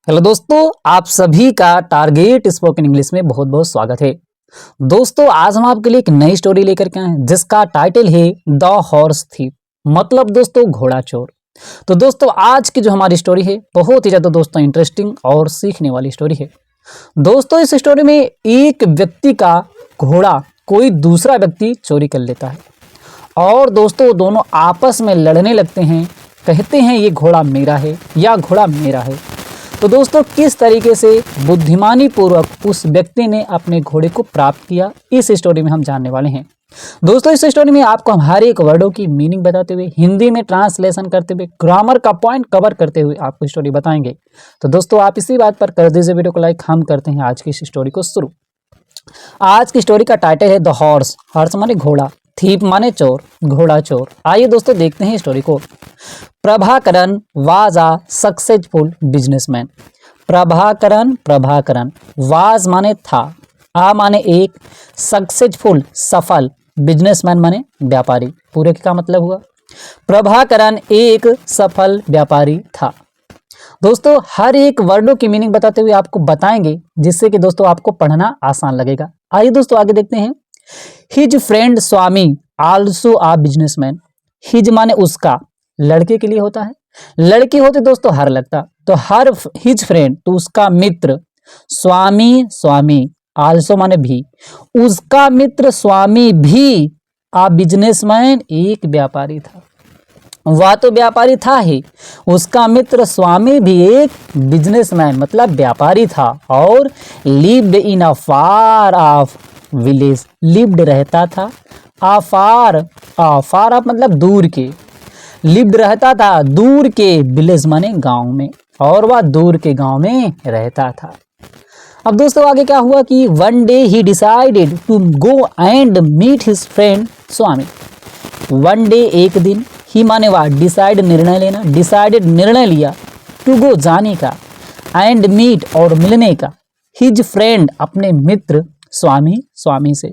Hello दोस्तों, आप सभी का टारगेट स्पोकन इंग्लिश में बहुत बहुत स्वागत है। दोस्तों, आज हम आपके लिए एक नई स्टोरी लेकर के आए हैं जिसका टाइटल है द हॉर्स थीफ, मतलब दोस्तों घोड़ा चोर। तो दोस्तों, आज की जो हमारी स्टोरी है बहुत ही ज़्यादा दोस्तों इंटरेस्टिंग और सीखने वाली स्टोरी है। दोस्तों, इस स्टोरी में एक व्यक्ति का घोड़ा कोई दूसरा व्यक्ति चोरी कर लेता है और दोस्तों दोनों आपस में लड़ने लगते हैं, कहते हैं ये घोड़ा मेरा है या घोड़ा मेरा है। तो दोस्तों, किस तरीके से बुद्धिमानी पूर्वक उस व्यक्ति ने अपने घोड़े को प्राप्त किया, इस स्टोरी में हम जानने वाले हैं। दोस्तों, इस स्टोरी में आपको हम हर एक वर्डों की मीनिंग बताते हुए, हिंदी में ट्रांसलेशन करते हुए, ग्रामर का पॉइंट कवर करते हुए आपको स्टोरी बताएंगे। तो दोस्तों, आप इसी बात पर कर दीजिए वीडियो को लाइक। हम करते हैं आज की इस स्टोरी को शुरू। आज की स्टोरी का टाइटल है द हॉर्स। हॉर्स माने घोड़ा, थीप माने चोर, घोड़ा चोर। आइए दोस्तों देखते हैं स्टोरी को। Prabhakaran was a successful businessman. Prabhakaran was माने था, आ माने एक, सक्सेसफुल सफल, बिजनेसमैन माने व्यापारी। पूरे का मतलब हुआ प्रभाकरण एक सफल व्यापारी था। दोस्तों, हर एक वर्डों की मीनिंग बताते हुए आपको बताएंगे, जिससे कि दोस्तों आपको पढ़ना आसान लगेगा। आइए दोस्तों आगे देखते हैं। हिज फ्रेंड स्वामी आल्सो आ बिजनेसमैन। हिज माने उसका, लड़के के लिए होता है, लड़के होते दोस्तों हर लगता, तो हर हिज फ्रेंड तो उसका मित्र, स्वामी आल्सो माने भी, उसका मित्र स्वामी भी आ बिजनेसमैन एक व्यापारी था। वह तो व्यापारी था ही, उसका मित्र स्वामी भी एक बिजनेसमैन मतलब व्यापारी था और lived in a far of village. Lived रहता था, फार ऑफ मतलब दूर के, लिव्ड रहता था दूर के, विलेज माने गांव में, और वह दूर के गांव में रहता था। अब दोस्तों आगे क्या हुआ कि one day he decided to go and meet his friend Swami. One day एक दिन, ही माने वह, डिसाइड निर्णय लेना, डिसाइडेड निर्णय लिया, टू गो जाने का, एंड मीट और मिलने का, हिज फ्रेंड अपने मित्र, स्वामी से।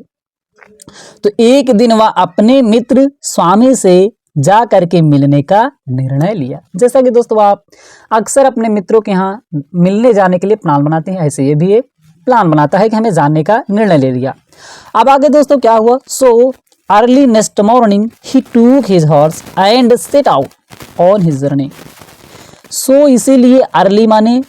तो एक दिन वह अपने मित्र स्वामी से जा करके मिलने का निर्णय लिया। जैसा कि दोस्तों आप अक्सर अपने मित्रों के यहाँ मिलने जाने के लिए प्लान बनाते हैं, ऐसे ये भी एक प्लान बनाता है कि हमें जानने का निर्णय ले लिया। अब आगे दोस्तों क्या हुआ। So early next morning he took his horse and set out on his journey. So इसीलिए अर्ली माने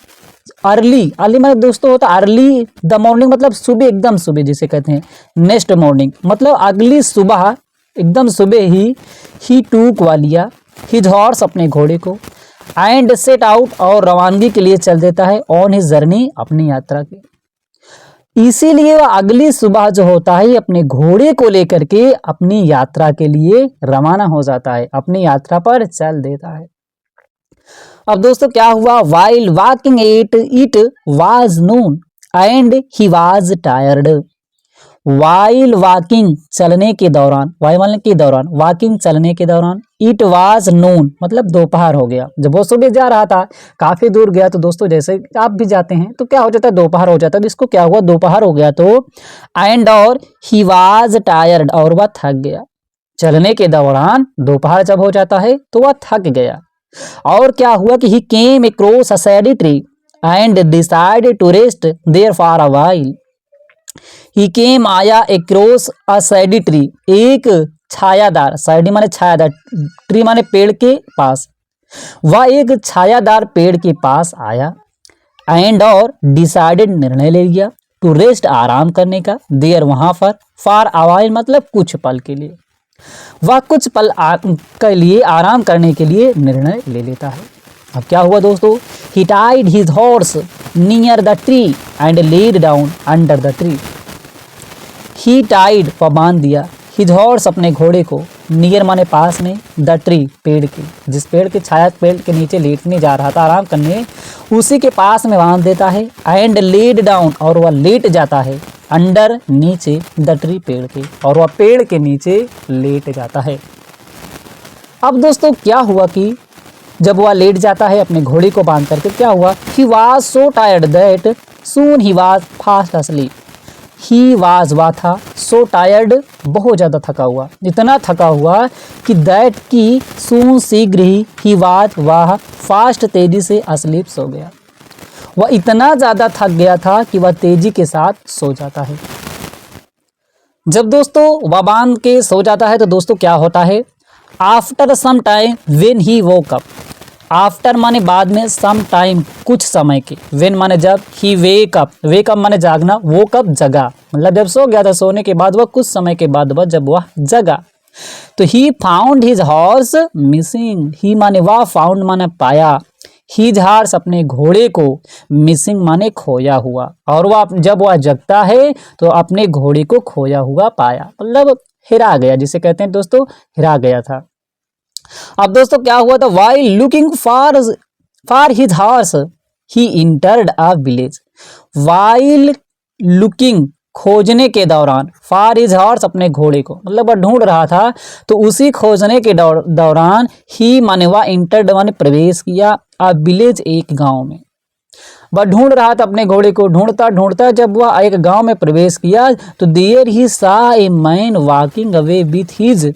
अर्ली माने दोस्तों होता अर्ली द मॉर्निंग मतलब सुबह, एकदम सुबह जिसे कहते हैं। नेक्स्ट मॉर्निंग मतलब अगली सुबह, एकदम सुबह ही टूक लिया हिज हॉर्स अपने घोड़े को, एंड सेट आउट और रवानगी के लिए चल देता है, ऑन हिज जर्नी अपनी यात्रा की। इसीलिए वह अगली सुबह जो होता है अपने घोड़े को लेकर के अपनी यात्रा के लिए रवाना हो जाता है, अपनी यात्रा पर चल देता है। अब दोस्तों क्या हुआ। While walking it was Noon and he was tired. While walking चलने के दौरान, वॉकिंग चलने के दौरान, इट वाज नून मतलब दोपहर हो गया। जब वो सुबह जा रहा था, काफी दूर गया, तो दोस्तों जैसे आप भी जाते हैं तो क्या हो जाता है, दोपहर हो जाता है। तो इसको क्या हुआ, दोपहर हो गया, तो एंड और ही वाज टायर्ड और वह थक गया। चलने के दौरान दोपहर जब हो जाता है तो वह थक गया। और क्या हुआ कि he came across a shady tree and decided to rest there for a while. He came आया अक्रॉस अ शैडी ट्री, एक छायादार, शैडी माने छायादार, ट्री माने पेड़ के पास, वह एक छायादार पेड़ के पास आया, एंड और डिसाइडेड निर्णय ले लिया, टू रेस्ट आराम करने का, देयर वहां पर, फॉर अ व्हाइल मतलब कुछ पल के लिए, वह कुछ पल के लिए आराम करने के लिए निर्णय ले लेता है। अब क्या हुआ दोस्तों। He tied his horse near the tree and laid down under the tree. He tied पर बांध दिया, हिज हॉर्स अपने घोड़े को, नियर माने पास में, द ट्री पेड़ के, जिस पेड़ के छाया पेड़ के नीचे लेटने जा रहा था आराम करने, उसी के पास में बांध देता है, एंड लेड डाउन और वह लेट जाता है, अंडर नीचे, द ट्री पेड़ के, और वह पेड़ के नीचे लेट जाता है। अब दोस्तों क्या हुआ कि जब वह लेट जाता है अपने घोड़े को बांध करके, क्या हुआ, he was so tired that soon he was fast असलीप। He was वह था, सो टायर्ड बहुत ज़्यादा थका हुआ, इतना थका हुआ कि दैट की सून शीघ्र ही वाज वह फास्ट तेजी से असलीप सो गया। वह इतना ज़्यादा थक गया था कि वह तेजी के साथ सो जाता है। जब दोस्तों वह बांध के सो जाता है तो दोस्तों क्या होता है, after some time when he woke up, after माने बाद में, सम टाइम कुछ समय के, व्हेन माने जब, ही वेक अप माने जागना, वोक अप जगा, मतलब जब सो गया था, सोने के बाद वह कुछ समय के बाद वह जब वह जगा तो he found his horse missing, he माने वह, फाउंड माने पाया, हिज हॉर्स अपने घोड़े को, मिसिंग माने खोया हुआ, और वह जब वह जगता है तो अपने घोड़े को खोया हुआ पाया, मतलब हिरा गया, जिसे कहते हैं दोस्तों हिरा गया था। अब दोस्तों क्या हुआ था, while looking for his horse he entered a village, while looking खोजने के दौरान, फॉर हिज हॉर्स अपने घोड़े को, मतलब वह ढूंढ रहा था, तो उसी खोजने के दौरान ही माने वह इंटर्ड माने प्रवेश किया, अ विलेज एक गांव में, वह ढूंढ रहा था अपने घोड़े को, ढूंढता ढूंढता जब वह एक गांव में प्रवेश किया तो there he saw a man walking away with his,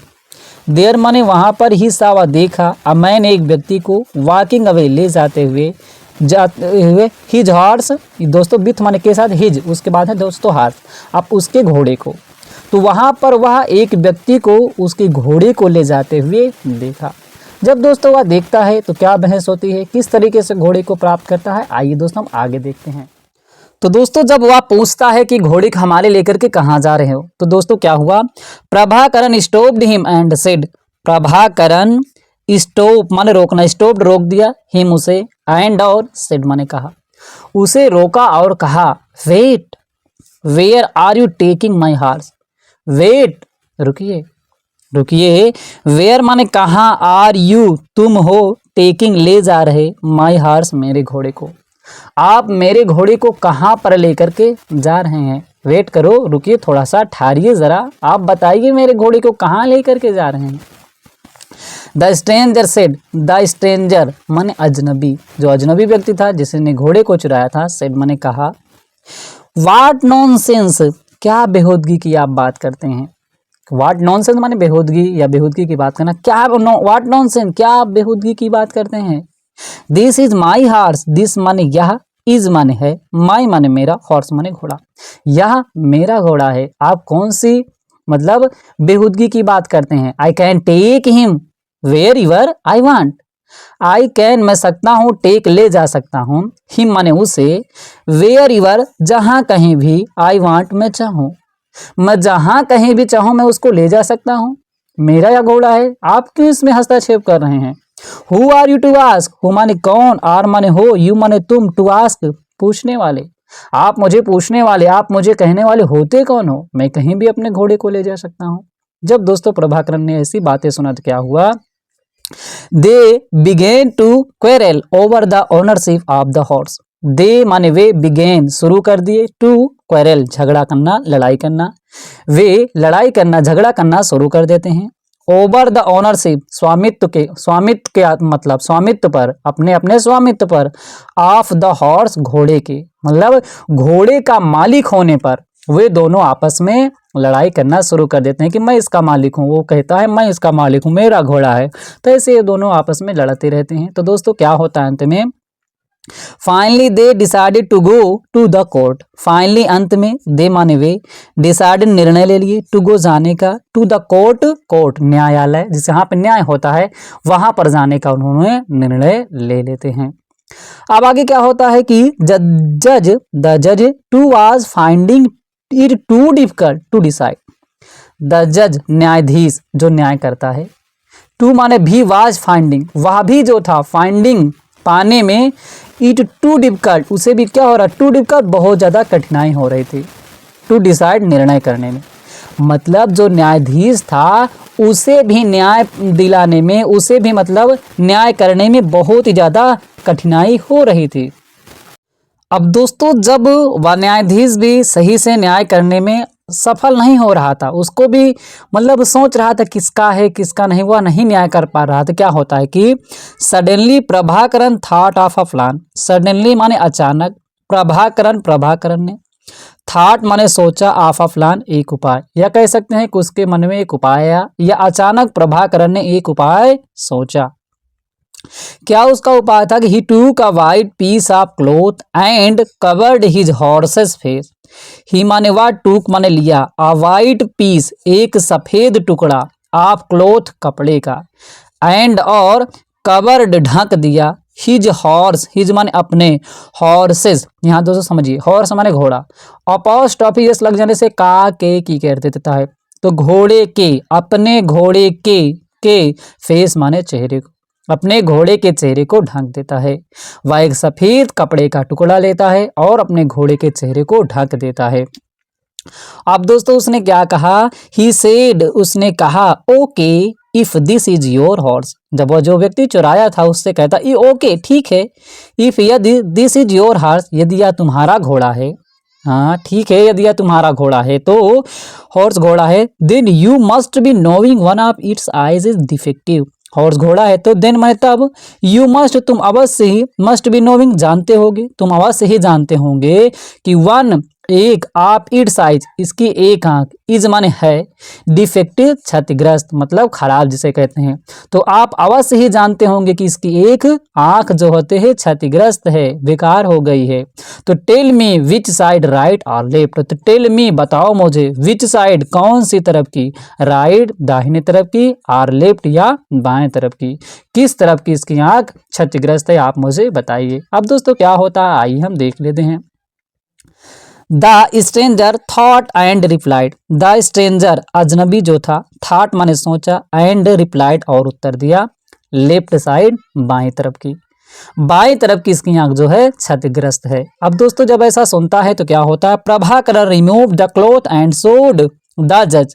there माने वहां पर ही सा वह देखा, अ मैन एक व्यक्ति को, वॉकिंग अवे ले जाते हुए हिज हॉर्स, दोस्तों विथ माने के साथ हिज, उसके बाद है दोस्तों हॉर्स, अब उसके घोड़े को, तो वहां पर वह एक व्यक्ति को उसके घोड़े को ले जाते हुए देखा। जब दोस्तों वह देखता है तो क्या बहस होती है, किस तरीके से घोड़े को प्राप्त करता है, आइए दोस्तों हम आगे देखते हैं। तो दोस्तों जब वह पूछता है कि घोड़े को हमारे लेकर के कहाँ जा रहे हो, तो दोस्तों क्या हुआ, Prabhakaran stopped him and said, Prabhakaran stop माने रोकना, स्टॉप्ड रोक दिया, हिम उसे, एंड और सेड माने कहा, उसे रोका और कहा, wait where are you taking my horse, wait रुकिए रुकिए, वेयर माने कहाँ, आर यू तुम हो, टेकिंग ले जा रहे, माई हॉर्स मेरे घोड़े को, आप मेरे घोड़े को कहाँ पर लेकर के जा रहे हैं, वेट करो रुकिए थोड़ा सा ठहरिए ज़रा, आप बताइए मेरे घोड़े को कहाँ लेकर के जा रहे हैं। The stranger said, the stranger माने अजनबी, जो अजनबी व्यक्ति था जिसने घोड़े को चुराया था, सेड माने कहा, वाट नॉनसेंस क्या बेहूदगी की आप बात करते हैं, वाट नॉनसेंस माने बेहूदगी या बेहूदगी की बात करना, क्या वाट नॉनसेंस क्या आप बेहूदगी की बात करते हैं। This is my horse, this माने यह, इज माने है, माई माने मेरा, हॉर्स माने घोड़ा, यह मेरा घोड़ा है, आप कौन सी मतलब बेहूदगी की बात करते हैं। I can take him wherever I want, I can मैं सकता हूँ, टेक ले जा सकता हूँ, हिम माने उसे, वेयर एवर जहाँ कहीं भी, आई वांट मैं चाहूँ, मैं जहाँ कहीं भी चाहूँ मैं उसको ले जा सकता हूँ, मेरा यह घोड़ा है, आप क्यों इसमें हस्तक्षेप कर रहे हैं। Who are you to ask, who माने कौन, आर माने हो, यू माने तुम, टू आस्क पूछने वाले, आप मुझे पूछने वाले, आप मुझे कहने वाले होते कौन हो, मैं कहीं भी अपने घोड़े को ले जा सकता हूँ। जब दोस्तों प्रभाकरण ने ऐसी बातें सुना तो क्या हुआ, they began to quarrel over the ownership of the horse, they माने वे, बिगेन शुरू कर दिए, टू क्वेरल झगड़ा करना, लड़ाई करना, वे लड़ाई करना झगड़ा करना शुरू कर देते हैं, ओवर द ओनरशिप स्वामित्व के मतलब स्वामित्व पर, अपने अपने स्वामित्व पर, ऑफ द हॉर्स घोड़े के, मतलब घोड़े का मालिक होने पर वे दोनों आपस में लड़ाई करना शुरू कर देते हैं कि मैं इसका मालिक हूँ, वो कहता है मैं इसका मालिक हूँ, मेरा घोड़ा है, तो ऐसे ये दोनों आपस में लड़ते रहते हैं। तो दोस्तों क्या होता है अंत में, finally they decided to go to the court, finally अंत में, दे माने वे, डिसाइडेड निर्णय ले लिए, टू गो जाने का, टू द कोर्ट, कोर्ट न्यायालय जिस यहाँ पे न्याय होता है वहां पर जाने का उन्होंने निर्णय ले लेते हैं। अब आगे क्या होता है कि द जज too was finding it too difficult to decide, the जज न्यायाधीश जो न्याय करता है, टू माने भी, वाज फाइंडिंग वह भी जो था, फाइंडिंग पाने में, इट टू डिफिकल्ट उसे भी क्या हो रहा, टू डिफिकल्ट बहुत ज़्यादा कठिनाई हो रही थी, टू डिसाइड निर्णय करने में, मतलब जो न्यायाधीश था उसे भी न्याय दिलाने में, उसे भी मतलब न्याय करने में बहुत ही ज़्यादा कठिनाई हो रही थी। अब दोस्तों जब वह न्यायाधीश भी सही से न्याय करने में सफल नहीं हो रहा था, उसको भी मतलब सोच रहा था किसका है किसका नहीं, वह नहीं न्याय कर पा रहा था, क्या होता है कि suddenly Prabhakaran thought of a plan, suddenly माने अचानक, प्रभाकरण ने, थॉट माने सोचा, ऑफ अ प्लान एक उपाय, या कह सकते हैं कि उसके मन में एक उपाय आया, या अचानक प्रभाकरण ने एक उपाय सोचा। क्या उसका उपाय था कि he took a white piece of cloth and covered his horse's face. He माने वाट, टूक माने लिया, अ वाइट पीस एक सफेद टुकड़ा, ऑफ क्लोथ कपड़े का, एंड और कवर्ड ढक दिया, हिज हॉर्स, हिज माने अपने, हॉर्सेस यहाँ दोस्तों समझिए, हॉर्स माने घोड़ा, अपॉस्ट्रॉफी एस लग जाने से का के की कर देता है, तो घोड़े के, अपने घोड़े के फेस माने चेहरे को, अपने घोड़े के चेहरे को ढक देता है। वह एक सफेद कपड़े का टुकड़ा लेता है और अपने घोड़े के चेहरे को ढक देता है। अब दोस्तों उसने क्या कहा, ही सेड, उसने कहा, okay if this is your horse. जब वो जो व्यक्ति चुराया था उससे कहता, ये ओके ठीक है, इफ यदि दिस इज योर हॉर्स, यदि यह तुम्हारा घोड़ा है, हाँ ठीक है, यदि यह तुम्हारा घोड़ा है तो, हॉर्स घोड़ा है, then you must be knowing one of its eyes is defective. Horse घोड़ा है तो देन मैं तब, यू मस्ट तुम अवश्य ही, मस्ट बी नोइंग जानते होगे, तुम अवश्य ही जानते होंगे कि वन एक, आप इट साइज इसकी एक आंख, इज माने है, डिफेक्टिव क्षतिग्रस्त मतलब खराब जिसे कहते हैं, तो आप अवश्य ही जानते होंगे कि इसकी एक आंख जो होते हैं क्षतिग्रस्त है, बेकार हो गई है। तो tell me which side right और लेफ्ट, तो टेल मी बताओ मुझे, विच साइड कौन सी तरफ की, राइट दाहिने तरफ की, और लेफ्ट या बाएं तरफ की, किस तरफ की इसकी आंख क्षतिग्रस्त है आप मुझे बताइए। अब दोस्तों क्या होता है आइए हम देख लेते हैं। The stranger thought and replied, the stranger अजनबी जो था, थॉट माने सोचा, एंड रिप्लाइड और उत्तर दिया, लेफ्ट साइड बाएं तरफ की, बाएं तरफ की इसकी आंख जो है क्षतिग्रस्त है। अब दोस्तों जब ऐसा सुनता है तो क्या होता है, Prabhakaran remove the cloth and सोड द जज,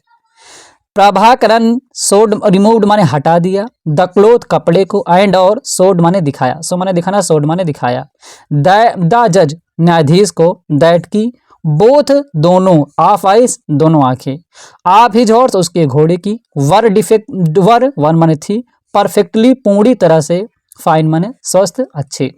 प्रभाकरण सोड रिमूव्ड माने हटा दिया, द क्लोथ कपड़े को, एंड और सोड माने दिखाया, सो माने दिखाना, सोड माने दिखाया, द जज न्यायाधीश को, दैट की, बोथ दोनों, ऑफ आइस दोनों आंखें, आप हिज हॉर्स उसके घोड़े की, वर डिफेक्ट, वर वन माने थी, परफेक्टली पूरी तरह से, फाइन माने स्वस्थ अच्छे।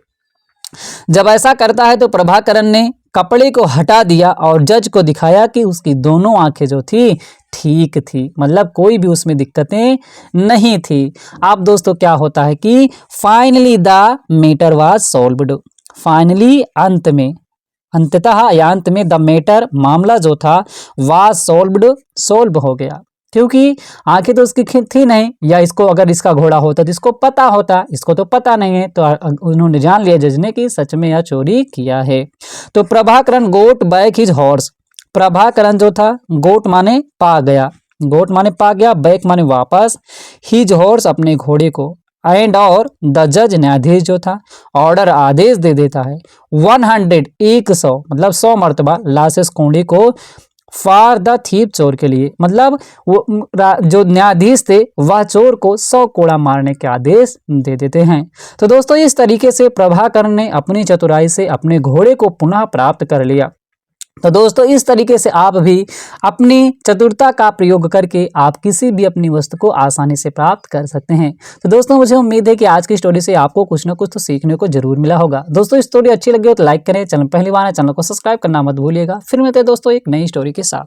जब ऐसा करता है तो प्रभाकरण ने कपड़े को हटा दिया और जज को दिखाया कि उसकी दोनों आंखें जो थी ठीक थी, मतलब कोई भी उसमें दिक्कतें नहीं थी। अब दोस्तों क्या होता है कि finally the matter was solved, finally अंत में, अंततः या अंत में, द मैटर मामला जो था, वाज सॉल्व्ड सॉल्व हो गया, क्योंकि आंखें तो उसकी थी नहीं, या इसको अगर इसका घोड़ा होता तो इसको पता होता, इसको तो पता नहीं है, तो उन्होंने जान लिया जज ने कि सच में यह चोरी किया है। तो प्रभाकरण गोट बैक हिज हॉर्स, प्रभाकरण जो था, गोट माने पा गया, गोट माने पा गया, बैक माने वापस, हिज हॉर्स अपने घोड़े को, एंड और द जज न्यायाधीश जो था, ऑर्डर आदेश दे देता है, 100 100 मतलब 100 मर्तबा, लाशेस कोड़े को, फॉर द थीप चोर के लिए, मतलब वो जो न्यायाधीश थे वह चोर को 100 कोड़ा मारने के आदेश दे देते हैं। तो दोस्तों इस तरीके से प्रभाकरण ने अपनी चतुराई से अपने घोड़े को पुनः प्राप्त कर लिया। तो दोस्तों इस तरीके से आप भी अपनी चतुरता का प्रयोग करके आप किसी भी अपनी वस्तु को आसानी से प्राप्त कर सकते हैं। तो दोस्तों मुझे उम्मीद है कि आज की स्टोरी से आपको कुछ ना कुछ तो सीखने को जरूर मिला होगा। दोस्तों स्टोरी अच्छी लगी हो तो लाइक करें, चैनल पहली बार है चैनल को सब्सक्राइब करना मत भूलिएगा। फिर मिलते हैं दोस्तों एक नई स्टोरी के साथ।